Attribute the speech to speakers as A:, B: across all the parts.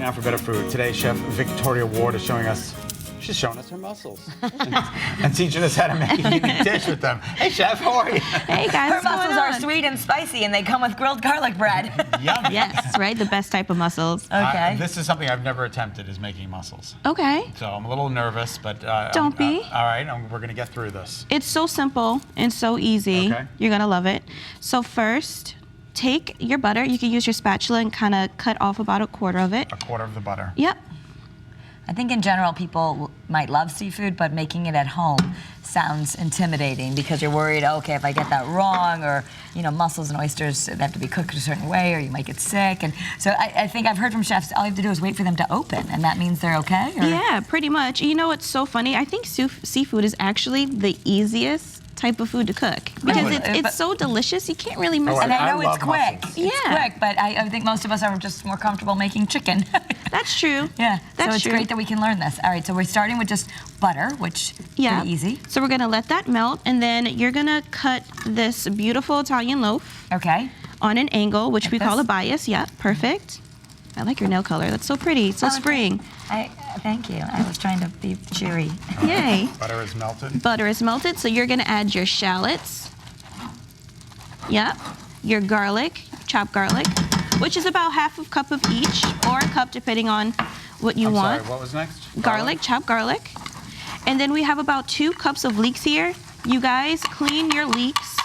A: now for better food. Today, Chef Victoria Ward is she's showing us her mussels and teaching us how to make a unique dish with them. Hey, Chef, how are you?
B: Hey, guys,
C: her mussels are sweet and spicy, and they come with grilled garlic bread.
A: Yummy.
B: Yes, right? The best type of mussels.
C: Okay.
A: This is something I've never attempted, is making mussels.
B: Okay.
A: So I'm a little nervous, but
B: Don't be.
A: All right, we're going to get through this.
B: It's so simple and so easy.
A: Okay.
B: You're going to love it. So first, take your butter. You can use your spatula and kind of cut off about 1/4 of it.
A: 1/4 of the butter.
B: Yep.
C: I think in general people might love seafood, but making it at home sounds intimidating because you're worried, okay, if I get that wrong, or mussels and oysters, they have to be cooked a certain way, or you might get sick. And so I think I've heard from chefs, all you have to do is wait for them to open, and that means they're okay? Or?
B: Yeah, pretty much. You know what's so funny? I think seafood is actually the easiest type of food to cook because
A: Really?
B: it's so delicious. You can't really mess
C: And
B: it up.
C: I know
A: I
C: it's
A: love
C: quick.
A: mussels.
C: It's quick, but I think most of us are just more comfortable making chicken.
B: That's true.
C: Yeah,
B: That's
C: so it's
B: true.
C: great that we can learn this. All right, so we're starting with just butter, which is pretty easy.
B: So we're gonna let that melt, and then you're gonna cut this beautiful Italian loaf
C: Okay.
B: on an angle, which
C: Like
B: we call
C: this?
B: a bias. Yeah, perfect. I like your nail color. That's so pretty. So spring.
C: Thank you. I was trying to be cheery.
B: Yay.
A: Butter is melted.
B: Butter is melted, so you're gonna add your shallots. Yep. Your garlic, chopped garlic, which is about 1/2 cup of each, or a cup depending on what you want.
A: Sorry, what was next?
B: Garlic, chopped garlic. And then we have about 2 cups of leeks here. You guys clean your leeks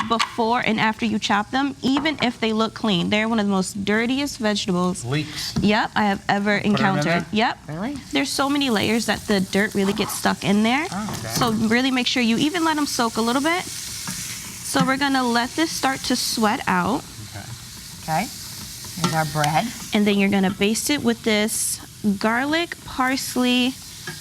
B: before and after you chop them, even if they look clean. They're one of the most dirtiest vegetables.
A: Leeks.
B: Yep, I have ever
A: them in
B: encountered.
A: there?
B: Yep.
C: Really?
B: There's so many layers that the dirt really gets stuck in there.
C: Oh,
A: okay.
B: So really make sure you even let them soak a little bit. So we're gonna let this start to sweat out.
A: Okay.
C: Okay. Here's our bread.
B: And then you're gonna baste it with this garlic, parsley,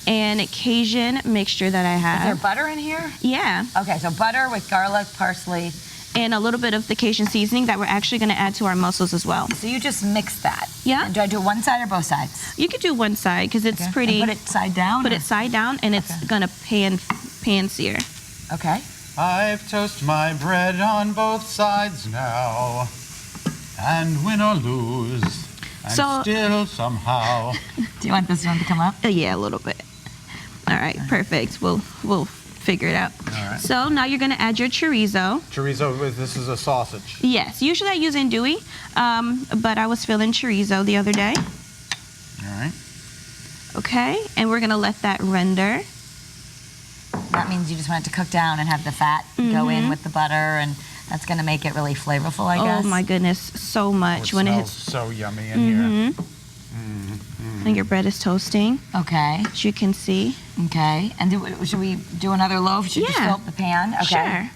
B: and Cajun mixture that I
C: Is there
B: have.
C: butter in here?
B: Yeah,
C: Okay, so butter with garlic, parsley.
B: and a little bit of the Cajun seasoning that we're actually gonna add to our mussels as well.
C: So you just mix that.
B: Yeah.
C: And do I do one side or both sides?
B: You could do one side because it's
C: Okay.
B: pretty.
C: And put it side down?
B: Put
C: or-
B: it side down, and it's
C: Okay.
B: gonna pan sear.
C: Okay.
A: I've toasted my bread on both sides now, and win or lose, I'm
B: So-
A: still somehow.
C: Do you want this one to come up?
B: Yeah, a little bit. All right, perfect. We'll figure it out.
A: All right.
B: So now you're gonna add your chorizo.
A: Chorizo, this is a sausage.
B: Yes, usually I use andouille, but I was feeling chorizo the other day.
A: All right.
B: Okay, and we're gonna let that render.
C: That means you just want it to cook down and have the fat go in with the butter, and that's going to make it really flavorful, I guess.
B: Oh my goodness, so much
A: It
B: when it
A: smells
B: hits.
A: so yummy in here.
B: And your bread is toasting,
C: Okay.
B: as you can see.
C: Okay. And should we do another loaf? Should we just
B: Yeah.
C: fill up the pan? Okay.
B: Sure.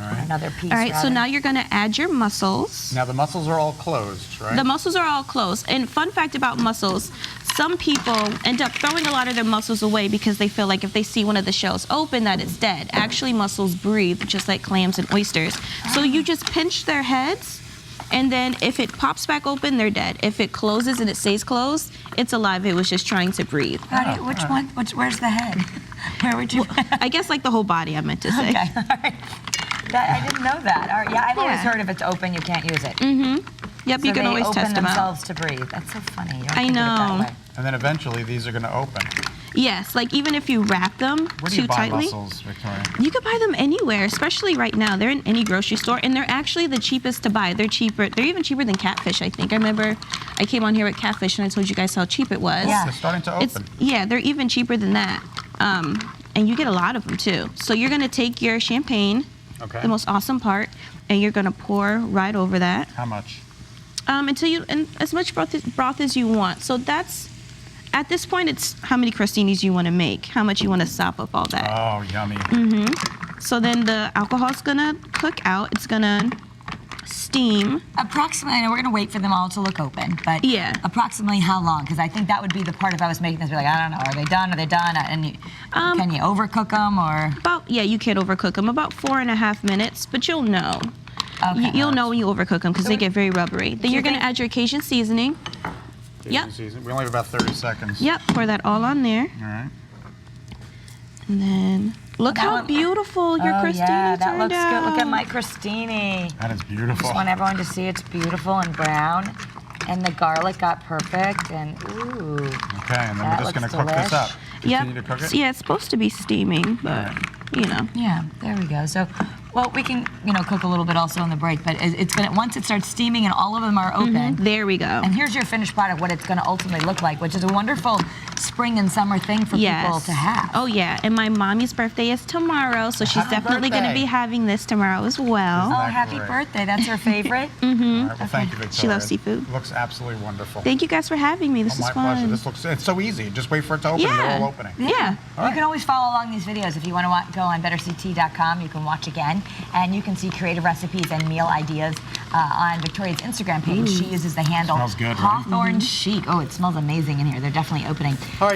A: All right.
C: Another piece.
B: All right, so
C: rather.
B: now you're gonna add your mussels.
A: Now the mussels are all closed, right?
B: The mussels are all closed. And fun fact about mussels, some people end up throwing a lot of their mussels away because they feel like if they see one of the shells open that it's dead. Actually, mussels breathe just like clams and oysters. So you just pinch their heads, and then if it pops back open, they're dead. If it closes and it stays closed, it's alive. It was just trying to breathe.
C: Which one? Where's the head? Where would you?
B: I guess like the whole body, I meant to say.
C: Okay. All right. I didn't know that. All right. Yeah, I've always
B: Yeah.
C: heard if it's open, you can't use it.
B: Yep,
C: So
B: you can
C: they
B: always
C: open
B: test them out.
C: themselves to breathe. That's so funny. You don't
B: I
C: think of it that
B: know.
C: way.
A: And then eventually these are going to open.
B: Yes, like even if you wrap them
A: Where do
B: too
A: you buy
B: tightly.
A: mussels, Victoria?
B: You could buy them anywhere, especially right now. They're in any grocery store, and they're actually the cheapest to buy. They're cheaper. They're even cheaper than catfish, I think. I remember I came on here with catfish, and I told you guys how cheap it was.
C: Yeah.
A: They're starting to
B: It's,
A: open.
B: yeah, they're even cheaper than that. And you get a lot of them, too. So you're going to take your champagne,
A: Okay.
B: the most awesome part, and you're going to pour right over that
A: How much?
B: until you, and as much broth as you want. So that's, at this point, it's how many crostinis you want to make, how much you want to sop up all that.
A: Oh, yummy.
B: So then the alcohol's gonna cook out. It's gonna steam.
C: Approximately, I know we're going to wait for them all to look open, but
B: Yeah.
C: approximately how long? Because I think that would be the part if I was making this, be like, I don't know, are they done? Are they done? And can you overcook them or?
B: You can't overcook them. About 4.5 minutes, but you'll know.
C: Okay.
B: You'll know when you overcook them because they get very rubbery. Then
C: you
B: you're gonna
C: think-
B: add your Cajun seasoning. Yep.
A: We only have about 30 seconds.
B: Yep, pour that all on there.
A: All right.
B: And then look
C: That
B: how
C: one-
B: beautiful your crostini
C: yeah, that
B: turned
C: looks
B: out.
C: good. Look at my crostini.
A: That is beautiful.
C: Just want everyone to see it's beautiful and brown. And the garlic got perfect, and ooh.
A: Okay, and then
C: That
A: we're just
C: looks
A: going to cook this up.
B: Yep.
A: Continue to cook it?
B: Yeah, it's supposed to be steaming, but you know.
C: Yeah, there we go. So, well, we can, cook a little bit also on the break, but it's gonna, once it starts steaming and all of them are open.
B: There we go.
C: And here's your finished product, what it's gonna ultimately look like, which is a wonderful spring and summer thing for people to have.
B: Oh yeah, and my mommy's birthday is tomorrow, so she's
A: Happy
B: definitely going to
A: birthday.
B: be having this tomorrow as well.
C: Oh,
A: that
C: happy
A: great?
C: birthday. That's her favorite?
A: All right, well, thank you, Victoria.
B: She loves seafood.
A: It looks absolutely wonderful.
B: Thank you guys for having me. This
A: Oh,
B: is
A: my
B: fun.
A: pleasure. This looks, it's so easy. Just wait for it to open and they're all opening.
B: Yeah.
A: All
C: You
A: right.
C: can always follow along these videos. If you want to go on betterct.com, you can watch again, and you can see creative recipes and meal ideas on Victoria's Instagram page. She uses the handle
A: Smells good, right?
C: Hawthorne Chic. Oh, it smells amazing in here. They're definitely opening.
A: All right.